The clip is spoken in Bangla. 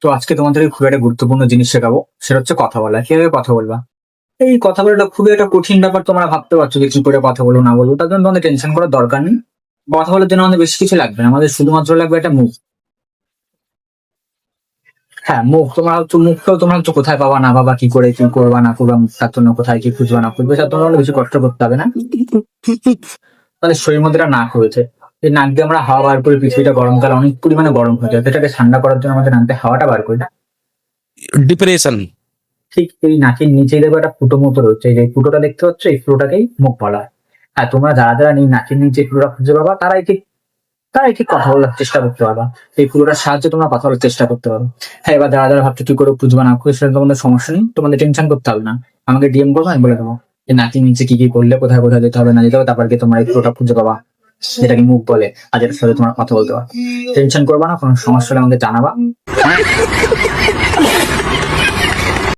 তো আজকে তোমাদেরকে খুব একটা গুরুত্বপূর্ণ জিনিস শেখাবো, সেটা হচ্ছে কথা বলা। কিভাবে কথা বলবা? এই কথা বলাটা খুবই একটা কঠিন ব্যাপার, তোমরা ভাবতে পারছো যে কি করে কথা বলবো না বলবো। তার জন্য তোমাদের টেনশন করার দরকার নেই। কথা বলার জন্য আমাদের বেশি কিছু লাগবে না, আমাদের শুধুমাত্র লাগবে একটা মুখ। হ্যাঁ, মুখ। মুখটাও তোমরা হচ্ছে কোথায় পাবা না পাবা, কি করে কি করবা না করবা, মুখটার জন্য কোথায় কি খুঁজবা না খুঁজবে, সেটা তোমার বেশি কষ্ট করতে হবে না। তাহলে শরীর মধ্যে একটা নাক রয়েছে। এই নাক দিয়ে আমরা হাওয়া বার করি। পৃথিবীটা গরমকালে অনেক পরিমাণে গরম হয়ে যায়, এটাকে ঠান্ডা করার জন্য আমাদের নাক দিয়ে হাওয়াটা বার করি না। ডিপ্রেশন। ঠিক এই নাকের নিচেই দেখবে একটা ফুটো মতো রয়েছে, এই যে ফুটোটা দেখতে পাচ্ছ, এই ফুটোটাকেই মুখ বলা হয়। আর তোমরা যারা যারা এই নাকের নিচে এই ফুটোটা খুঁজে পাবা, তারাই ঠিক কথা বলার চেষ্টা করতে পারবা। এই ফুটোটার সাহায্যে তোমরা কথা বলার চেষ্টা করতে পারো। হ্যাঁ, এবার যারা যারা ভাবছো কি করে খুঁজবা না খুঁজে, সেটা তোমাদের সমস্যা নেই, তোমাদের টেনশন করতে হবে না। আমাকে ডিএম করবো, আমি বলে দেবো যে নাকের নিচে কি কি করলে কোথায় কোথায় যেতে হবে না যেতে হবে, তারপর কি তোমরা এই ফুটোটা খুঁজে পাবা, যেটাকে মুখ বলে, আর যেটার সাথে তোমরা কথা বলতে পারো। টেনশন করবা না, কোনো সমস্যা হলে আমাকে জানাবা।